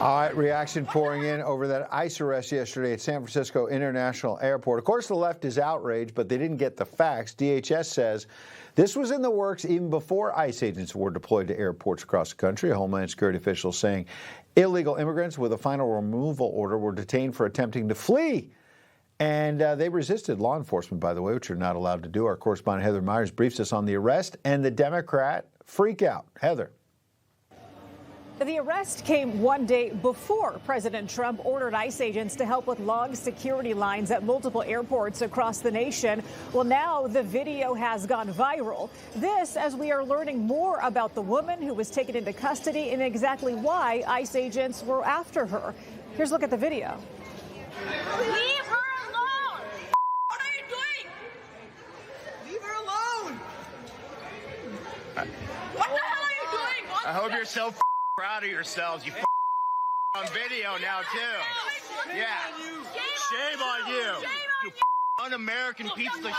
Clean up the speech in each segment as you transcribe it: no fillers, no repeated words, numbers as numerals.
All right, reaction pouring in over that ICE arrest yesterday at San Francisco International Airport. Of course, the left is outraged, but they didn't get the facts. DHS says this was in the works even before ICE agents were deployed to airports across the country. A Homeland Security official saying illegal immigrants with a final removal order were detained for attempting to flee. And they resisted law enforcement, by the way, which you're not allowed to do. Our correspondent Heather Myers briefs us on the arrest and the Democrat freakout. Heather. The arrest came one day before President Trump ordered ICE agents to help with long security lines at multiple airports across the nation. Well, now the video has gone viral. This as we are learning more about the woman who was taken into custody and exactly why ICE agents were after her. Here's a look at the video. Leave her alone! What are you doing? Leave her alone! What the hell are you doing? I hope you're so proud of yourselves. You on video now too. Yeah. Shame on you. You un-American piece of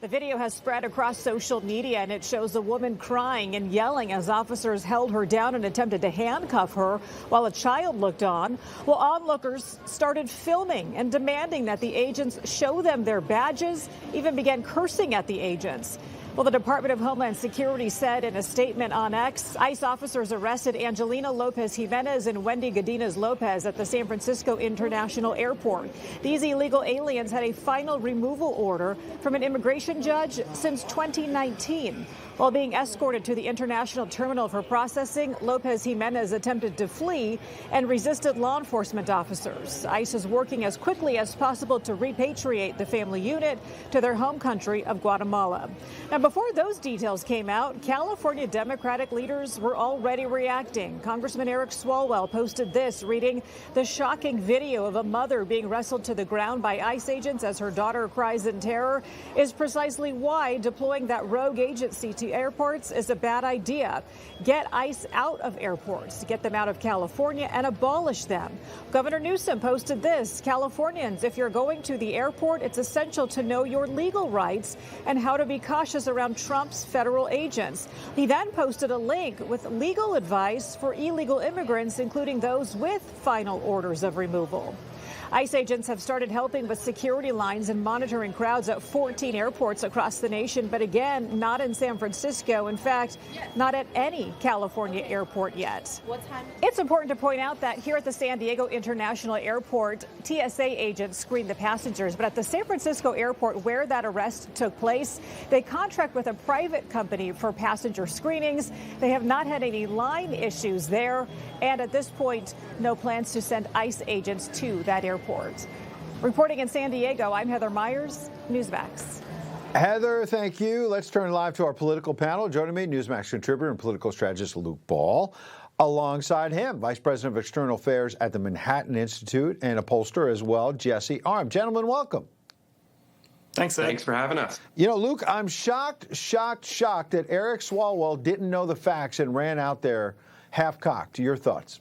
The video has spread across social media, and it shows a woman crying and yelling as officers held her down and attempted to handcuff her while a child looked on. Well, onlookers started filming and demanding that the agents show them their badges, even began cursing at the agents. Well, the Department of Homeland Security said in a statement on X, ICE officers arrested Angelina Lopez Jimenez and Wendy Godinez Lopez at the San Francisco International Airport. These illegal aliens had a final removal order from an immigration judge since 2019. While being escorted to the international terminal for processing, Lopez Jimenez attempted to flee and resisted law enforcement officers. ICE is working as quickly as possible to repatriate the family unit to their home country of Guatemala. Now, before those details came out, California Democratic leaders were already reacting. Congressman Eric Swalwell posted this, reading, "The shocking video of a mother being wrestled to the ground by ICE agents as her daughter cries in terror is precisely why deploying that rogue agency to airports is a bad idea. Get ICE out of airports, get them out of California and abolish them." Governor Newsom posted this, "Californians, if you're going to the airport, it's essential to know your legal rights and how to be cautious around Trump's federal agents." He then posted a link with legal advice for illegal immigrants, including those with final orders of removal. ICE agents have started helping with security lines and monitoring crowds at 14 airports across the nation, but again, not in San Francisco. In fact, not at any California airport yet. What time? It's important to point out that here at the San Diego International Airport, TSA agents screen the passengers, but at the San Francisco airport where that arrest took place, they contract with a private company for passenger screenings. They have not had any line issues there, and at this point, no plans to send ICE agents to that airport. Reporting in San Diego, I'm Heather Myers, Newsmax. Heather, thank you. Let's turn live to our political panel. Joining me, Newsmax contributor and political strategist Luke Ball. Alongside him, Vice President of External Affairs at the Manhattan Institute and a pollster as well, Jesse Arm. Gentlemen, welcome. Thanks, Ed. Thanks for having us. You know, Luke, I'm shocked that Eric Swalwell didn't know the facts and ran out there half-cocked. Your thoughts?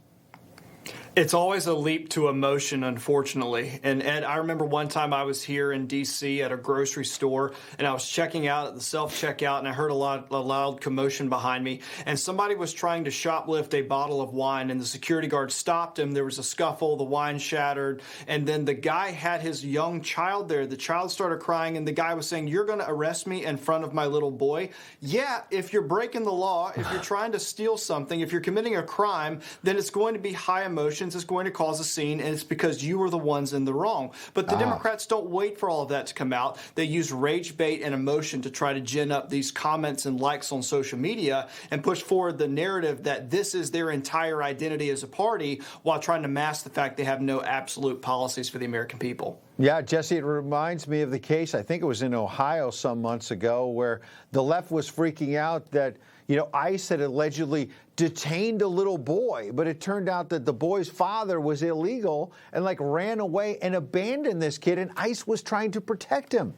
It's always a leap to emotion, unfortunately. And Ed, I remember one time I was here in D.C. at a grocery store, and I was checking out at the self-checkout, and I heard a loud commotion behind me. And somebody was trying to shoplift a bottle of wine, and the security guard stopped him. There was a scuffle, the wine shattered, and then the guy had his young child there. The child started crying, and the guy was saying, "You're going to arrest me in front of my little boy?" Yeah, if you're breaking the law, if you're trying to steal something, if you're committing a crime, then it's going to be high emotions. It's going to cause a scene, and it's because you were the ones in the wrong. But the Democrats don't wait for all of that to come out. They use rage bait and emotion to try to gin up these comments and likes on social media and push forward the narrative that this is their entire identity as a party while trying to mask the fact they have no absolute policies for the American people. Yeah, Jesse, it reminds me of the case, I think it was in Ohio some months ago, where the left was freaking out that, you know, ICE had allegedly detained a little boy, but it turned out that the boy's father was illegal and ran away and abandoned this kid, and ICE was trying to protect him.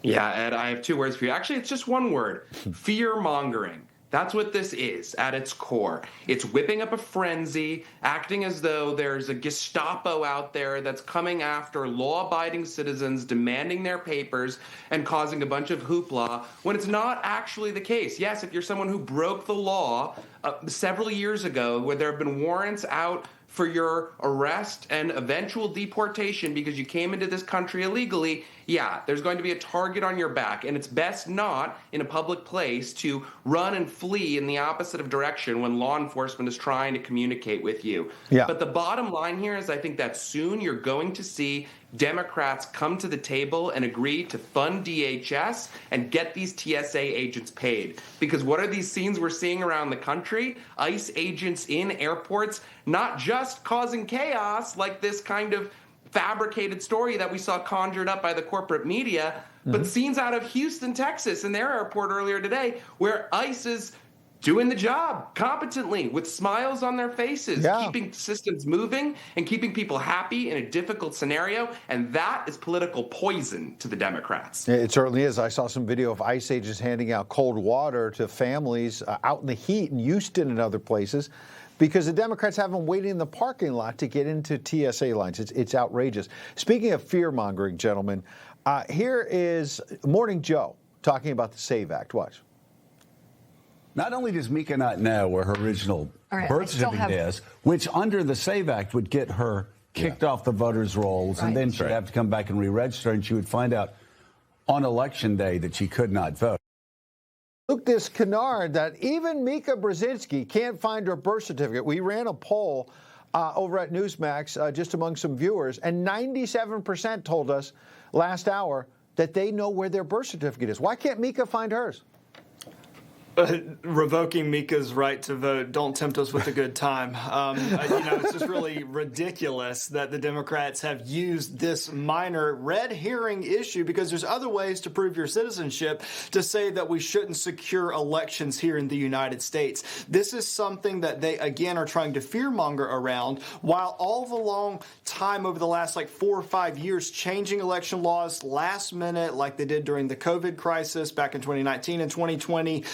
Yeah, Ed, I have two words for you. Actually, it's just one word: fear-mongering. That's what this is at its core. It's whipping up a frenzy, acting as though there's a Gestapo out there that's coming after law-abiding citizens, demanding their papers, and causing a bunch of hoopla, when it's not actually the case. Yes, if you're someone who broke the law several years ago, where there have been warrants out for your arrest and eventual deportation because you came into this country illegally, yeah, there's going to be a target on your back, and it's best not in a public place to run and flee in the opposite of direction when law enforcement is trying to communicate with you. Yeah. But the bottom line here is I think that soon you're going to see Democrats come to the table and agree to fund DHS and get these TSA agents paid. Because what are these scenes we're seeing around the country? ICE agents in airports, not just causing chaos like this kind of fabricated story that we saw conjured up by the corporate media, but scenes out of Houston, Texas, in their airport earlier today, where ICE is doing the job competently with smiles on their faces, keeping systems moving and keeping people happy in a difficult scenario. And that is political poison to the Democrats. It certainly is. I saw some video of ICE agents handing out cold water to families out in the heat in Houston and other places because the Democrats have them waiting in the parking lot to get into TSA lines. It's outrageous. Speaking of fear-mongering, gentlemen, here is Morning Joe talking about the SAVE Act. Watch. Not only does Mika not know where her original birth certificate is, which under the SAVE Act would get her kicked off the voters' rolls, and then she'd have to come back and re-register, and she would find out on Election Day that she could not vote. Luke, this canard that even Mika Brzezinski can't find her birth certificate. We ran a poll over at Newsmax just among some viewers, and 97% told us last hour that they know where their birth certificate is. Why can't Mika find hers? Revoking Mika's right to vote, don't tempt us with a good time. It's just really ridiculous that the Democrats have used this minor red herring issue, because there's other ways to prove your citizenship, to say that we shouldn't secure elections here in the United States. This is something that they, again, are trying to fearmonger around, while all the long time over the last 4 or 5 years changing election laws last minute, like they did during the COVID crisis back in 2019 and 2020,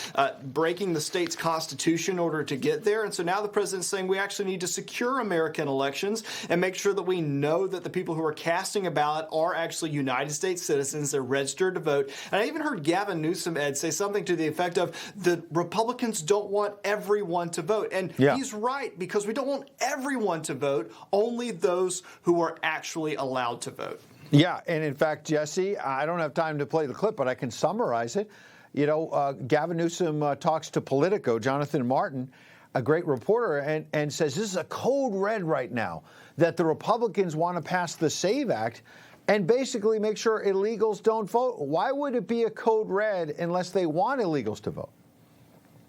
breaking the state's constitution in order to get there. And so now the president's saying we actually need to secure American elections and make sure that we know that the people who are casting a ballot are actually United States citizens. They're registered to vote. And I even heard Gavin Newsom, Ed, say something to the effect of the Republicans don't want everyone to vote. And he's right, because we don't want everyone to vote, only those who are actually allowed to vote. Yeah, and in fact, Jesse, I don't have time to play the clip, but I can summarize it. Gavin Newsom talks to Politico, Jonathan Martin, a great reporter, and says this is a code red right now, that the Republicans want to pass the SAVE Act and basically make sure illegals don't vote. Why would it be a code red unless they want illegals to vote?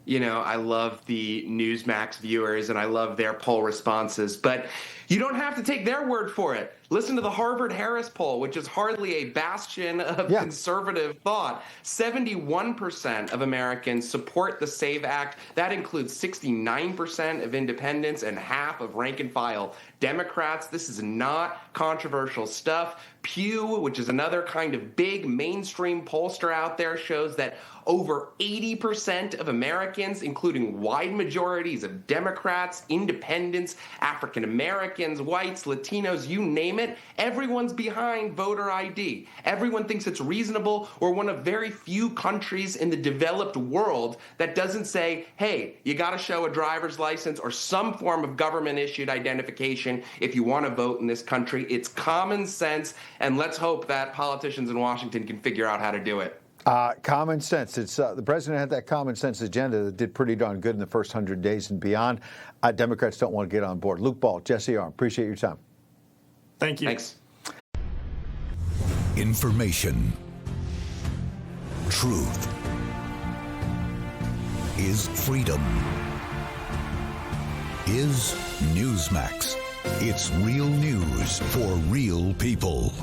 I love the Newsmax viewers and I love their poll responses, but you don't have to take their word for it. Listen to the Harvard-Harris poll, which is hardly a bastion of conservative thought. 71% of Americans support the SAVE Act. That includes 69% of independents and half of rank-and-file Democrats. This is not controversial stuff. Pew, which is another kind of big mainstream pollster out there, shows that over 80% of Americans, including wide majorities of Democrats, independents, African Americans, whites, Latinos, you name it, everyone's behind voter ID. Everyone thinks it's reasonable. We're one of very few countries in the developed world that doesn't say, hey, you got to show a driver's license or some form of government-issued identification if you want to vote in this country. It's common sense, and let's hope that politicians in Washington can figure out how to do it. Common sense. It's the president had that common sense agenda that did pretty darn good in the first 100 days and beyond. Democrats don't want to get on board. Luke Ball, Jesse Arm, appreciate your time. Thank you. Thanks. Information. Truth is freedom. Is Newsmax. It's real news for real people.